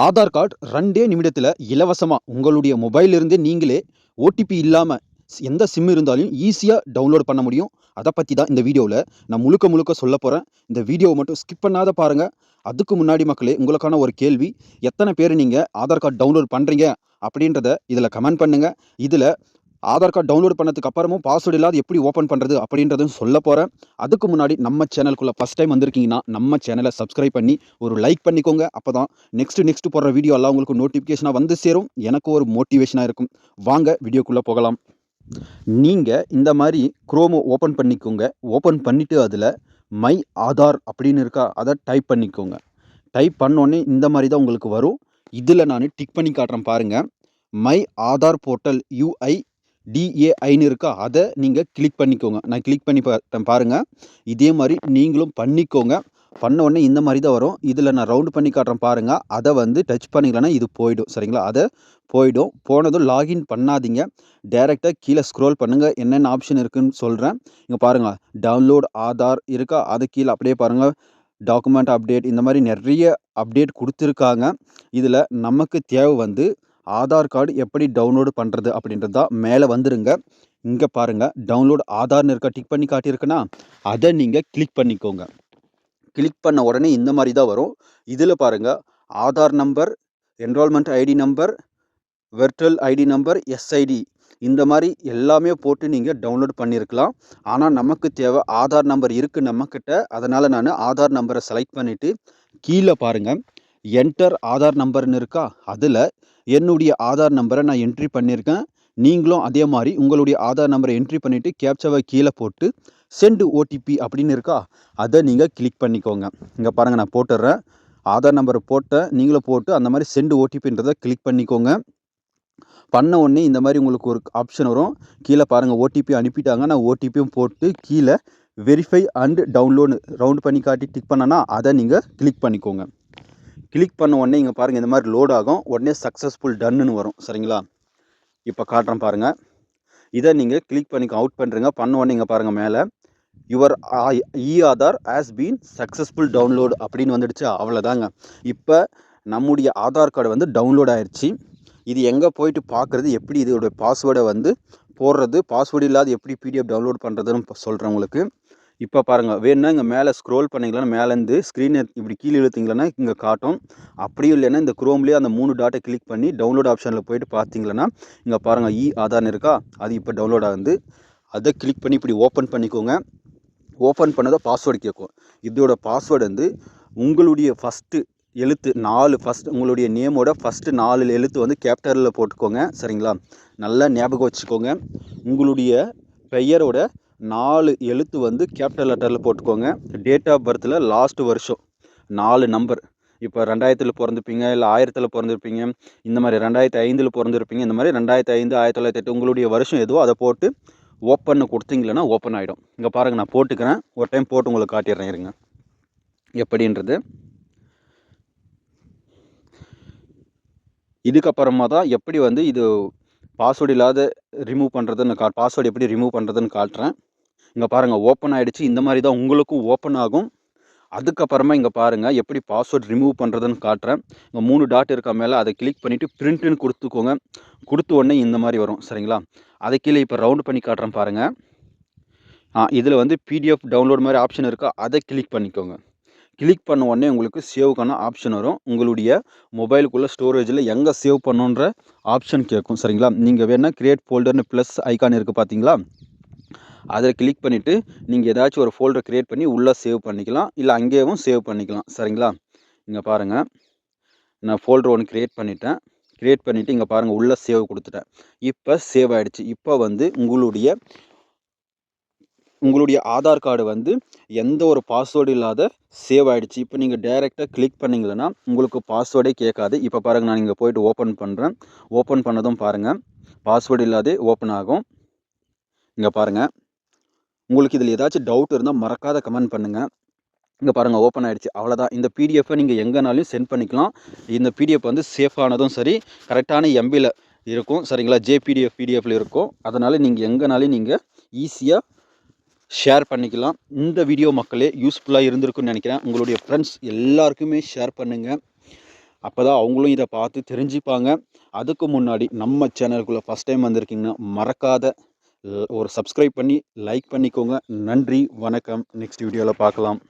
Aadhaar card 2 நிமிடத்துல இலவசமா உங்களுடைய மொபைல்ல இருந்தே நீங்களே ஓடிபி இல்லாம எந்த சிம் இருந்தாலும் ஈஸியா டவுன்லோட் பண்ண முடியும். அத பத்தி தான் இந்த வீடியோல நான் முழுக்க முழுக்க சொல்லப் போறேன். இந்த வீடியோவ மட்டும் ஸ்கிப் பண்ணாத பாருங்க. அதுக்கு முன்னாடி மக்களே உங்களுக்கான ஒரு கேள்வி. எத்தன பேரு நீங்க ஆதார் கார்டு டவுன்லோட் பண்றீங்க அப்படின்றத இதுல கமெண்ட் பண்ணுங்க. இதுல ஆதார் கார்டு டவுன்லோட் பண்ணதுக்கு அப்புறமும் பாஸ்வேர்ட் இல்லாத எப்படி ஓப்பன் பண்றது அப்படின்றதும் சொல்லப் போறேன். அதுக்கு முன்னாடி நம்ம சேனலுக்குள்ள ஃபர்ஸ்ட் டைம் வந்திருக்கீங்கன்னா, நம்ம சேனல சப்ஸ்கிரைப் பண்ணி ஒரு லைக் பண்ணிக்கோங்க. அப்பதான் நெக்ஸ்ட் போடுற வீடியோ எல்லாம் உங்களுக்கு நோட்டிஃபிகேஷனா வந்து சேரும். எனக்கு ஒரு மோட்டிவேஷனா இருக்கும். வாங்க வீடியோக்குள்ள போகலாம். நீங்க இந்த மாரி குரோம் ஓப்பன் பண்ணிக்கோங்க. ஓப்பன் பண்ணிட்டு அதுல மை ஆதார் அப்படின்னு இருக்கா? அத டைப் பண்ணிக்கோங்க. டைப் பண்ணோனே இந்த மாரி தான் உங்களுக்கு வரும். இதுல நானு டிக் பண்ணி காட்டுறேன் பாருங்க. மை ஆதார் போர்ட்டல் UIDAIன்னு இருக்கா? அத நீங்க கிளிக் பண்ணிக்கோங்க. நான் கிளிக் பண்ணி பார்த்தேன் பாருங்க. இதே மாரி நீங்களும் பண்ணிக்கோங்க. பண்ண உடனே இந்த மாரி தான் வரும். இதுல நான் ரவுண்ட் பண்ணி காட்டுறேன் பாருங்க. அத வந்து டச் பண்ணீங்களான்னா இது போயிடும். சரிங்களா? அத போயிடும். போனதும் லாகின் பண்ணாதீங்க. டைரக்ட்டா கீழ ஸ்க்ரோல் பண்ணுங்க. என்னென்ன ஆப்ஷன் இருக்குன்னு சொல்றேன். இங்க பாருங்க. டவுன்லோட் ஆதார் இருக்கா? அது கீழ அப்படியே பாருங்க. டாக்குமெண்ட் அப்டேட் இந்த மாரி நெறைய அப்டேட் குடுத்துருக்காங்க. இதுல நமக்கு தேவை வந்து ஆதார் கார்டு எப்படி டவுன்லோட் பண்றது அப்படின்றது தான். மேல வந்துருங்க. இங்க பாருங்க டவுன்லோட் ஆதார்ன்னு இருக்கா? டிக் பண்ணி காட்டியிருக்குனா, அத நீங்க கிளிக் பண்ணிக்கோங்க. கிளிக் பண்ண உடனே இந்த மாரி தான் வரும். இதுல பாருங்க Aadhaar number, enrolment ID number, virtual ID number, SID இந்த மாரி எல்லாமே போட்டு நீங்க டவுன்லோட் பண்ணியிருக்கலாம். ஆனா நமக்கு தேவை ஆதார் நம்பர் இருக்கு நம்மகிட்ட. அதனால நானு ஆதார் நம்பர செலக்ட் பண்ணிட்டு, கீழ பாருங்க என்டர் ஆதார் நம்பர்ன்னு இருக்கா? அதுல என்னுடைய ஆதார் நம்பர நான் என்ட்ரி பண்ணியிருக்கேன். நீங்களும் அதே மாரி உங்களுடைய ஆதார் நம்பர என்ட்ரி பண்ணிட்டு கேப்சாவ கீழ போட்டு சென்ட் ஓடிபி அப்படின்னு இருக்கா? அத நீங்க கிளிக் பண்ணிக்கோங்க. இங்க பாருங்க நான் போட்டுர்றேன். ஆதார் நம்பர போட்டேன். நீங்களும் போட்டு அந்த மாரி சென்ட் ஓடிபின்றத கிளிக் பண்ணிக்கோங்க. பண்ண உடனே இந்த மாரி உங்களுக்கு ஒரு ஆப்ஷன் வரும். கீழ பாருங்க ஓடிபி அனுப்பிட்டாங்க. நான் ஓடிபியும் போட்டு கீழ வெரிஃபை அண்ட் டவுன்லோட்னு ரவுண்ட் பண்ணி காட்டி டிக் பண்ணேன்னா, அத நீங்க கிளிக் பண்ணிக்கோங்க. கிளிக் பண்ண உடனே இங்க பாருங்க இந்த மாரி லோட் ஆகும். உடனே சக்சஸ்ஃபுல் டன்னுன்னு வரும். சரிங்களா? இப்ப காட்டுறேன் பாருங்க. இத நீங்க கிளிக் பண்ணி அவுட் பண்றீங்க. பண்ண உடனே இங்க பாருங்க மேல your Aadhaar has been successful download அப்படின்னு வந்துடுச்சு. அவ்வளோதாங்க. இப்ப நம்முடைய ஆதார் கார்டு வந்து டவுன்லோட் ஆயிருச்சு. இது எங்க போயிட்டு பார்க்குறது, எப்படி இதோட பாஸ்வேர்ட வந்து போடுறது, பாஸ்வேர்ட் இல்லாத எப்படி பிடிஎஃப் டவுன்லோட் பண்ணுறதுன்னு சொல்கிறேன் உங்களுக்கு. இப்போ பாருங்க, வேணும்னா இங்கே மேலே ஸ்க்ரோல் பண்ணிங்கன்னா மேலேருந்து ஸ்க்ரீனை இப்படி கீழே இழுத்தீங்கன்னா இங்கே காட்டும். அப்படியும் இல்லைன்னா இந்த குரோம்லேயே அந்த 3 டாட்டை கிளிக் பண்ணி டவுன்லோட் ஆப்ஷனில் போயிட்டு பார்த்தீங்கன்னா இங்கே பாருங்கள் ஆதார்னு இருக்கா? அது இப்போ டவுன்லோட் ஆகுது. அதை கிளிக் பண்ணி இப்படி ஓப்பன் பண்ணிக்கோங்க. ஓப்பன் பண்ணதை பாஸ்வேர்டு கேட்கும். இதோட பாஸ்வேர்டு வந்து உங்களுடைய ஃபஸ்ட்டு எழுத்து 4 உங்களுடைய நேமோட ஃபஸ்ட்டு 4 எழுத்து வந்து கேப்டலில் போட்டுக்கோங்க. சரிங்களா? நல்லா ஞாபகம் வச்சுக்கோங்க. உங்களுடைய பெயரோட 4 எழுத்து வந்து கேபிட்டல் லெட்டரில் போட்டுக்கோங்க. டேட் ஆஃப் பர்த்தில் லாஸ்ட் வருஷம் 4 நம்பர். இப்போ 2000 பிறந்திருப்பீங்க, இல்லை 1000 பிறந்திருப்பீங்க, இந்த மாதிரி 2005 பிறந்திருப்பீங்க. இந்த மாதிரி 2005, 1908 உங்களுடைய வருஷம் எதுவோ அதை போட்டு ஓப்பன் கொடுத்தீங்களன்னா ஓப்பன் ஆகிடும். இங்கே பாருங்கள், நான் போட்டுக்கிறேன். ஒரு டைம் போட்டு உங்களுக்கு காட்டிடுறேன் இருங்க எப்படின்றது. இதுக்கப்புறமா தான் எப்படி வந்து இது பாஸ்வேர்டு இல்லாத ரிமூவ் பண்ணுறதுன்னு பாஸ்வேர்டு எப்படி ரிமூவ் பண்ணுறதுன்னு காட்டுறேன். இங்கே பாருங்கள் ஓப்பன் ஆகிடுச்சு. இந்த மாதிரி தான் உங்களுக்கும் ஓப்பன் ஆகும். அதுக்கப்புறமா இங்கே பாருங்கள் எப்படி பாஸ்வேர்டு ரிமூவ் பண்ணுறதுன்னு காட்டுறேன். இங்கே 3 டாட் இருக்க மேலே அதை கிளிக் பண்ணிவிட்டு பிரிண்ட்டுன்னு கொடுத்துக்கோங்க. கொடுத்த உடனே இந்த மாதிரி வரும். சரிங்களா? அதை கீழே இப்போ ரவுண்ட் பண்ணி காட்டுறேன் பாருங்கள். இதில் வந்து பிடிஎஃப் டவுன்லோட் மாதிரி ஆப்ஷன் இருக்கா? அதை கிளிக் பண்ணிக்கோங்க. கிளிக் பண்ண உடனே உங்களுக்கு சேவ்க்கான ஆப்ஷன் வரும். உங்களுடைய மொபைலுக்குள்ளே ஸ்டோரேஜில் எங்கே சேவ் பண்ணுன்ற ஆப்ஷன் கேட்கும். சரிங்களா? நீங்கள் வேணால் கிரியேட் ஃபோல்டர்னு ப்ளஸ் ஐக்கான் இருக்குது பார்த்தீங்களா? அதை கிளிக் பண்ணிவிட்டு நீங்கள் ஏதாச்சும் ஒரு ஃபோல்டர் க்ரியேட் பண்ணி உள்ளே சேவ் பண்ணிக்கலாம். இல்லை அங்கேயும் சேவ் பண்ணிக்கலாம். சரிங்களா? இங்கே பாருங்கள், நான் ஃபோல்டர் ஒன்று க்ரியேட் பண்ணிவிட்டேன். க்ரியேட் பண்ணிவிட்டு இங்கே பாருங்கள் உள்ளே சேவ் கொடுத்துட்டேன். இப்போ சேவ் ஆகிடுச்சு. இப்போ வந்து உங்களுடைய ஆதார் கார்டு வந்து எந்த ஒரு பாஸ்வேர்டு இல்லாத சேவ் ஆகிடுச்சு. இப்போ நீங்கள் டைரெக்டாக கிளிக் பண்ணிங்கன்னா உங்களுக்கு பாஸ்வேர்டே கேட்காது. இப்போ பாருங்கள், நான் இங்கே போய்ட்டு ஓப்பன் பண்ணுறேன். ஓப்பன் பண்ணதும் பாருங்கள் பாஸ்வேர்டு இல்லாதே ஓப்பன் ஆகும். இங்கே பாருங்கள், உங்களுக்கு இதில் ஏதாச்சும் டவுட் இருந்தால் மறக்காத கமெண்ட் பண்ணுங்கள். இங்கே பாருங்கள் ஓப்பன் ஆகிடுச்சு. அவ்வளோதான். இந்த பிடிஎஃப்பை நீங்கள் எங்கேனாலும் சென்ட் பண்ணிக்கலாம். இந்த பிடிஎஃப் வந்து சேஃபானதும் சரி, கரெக்டான எம்பியில் இருக்கும். சரிங்களா? பிடிஎஃப்ல இருக்கும். அதனால் நீங்கள் எங்கேனாலும் நீங்கள் ஈஸியாக ஷேர் பண்ணிக்கலாம். இந்த வீடியோ மக்களே யூஸ்ஃபுல்லாக இருந்திருக்குன்னு நினைக்கிறேன். உங்களுடைய ஃப்ரெண்ட்ஸ் எல்லாருக்குமே ஷேர் பண்ணுங்கள். அப்போ தான் அவங்களும் இதை பார்த்து தெரிஞ்சுப்பாங்க. அதுக்கு முன்னாடி நம்ம சேனலுக்குள்ளே ஃபஸ்ட் டைம் வந்திருக்கீங்கன்னா மறக்காத ஒரு சப்ஸ்கிரைப் பண்ணி லைக் பண்ணிக்கோங்க. நன்றி, வணக்கம். நெக்ஸ்ட் வீடியோவில் பார்க்கலாம்.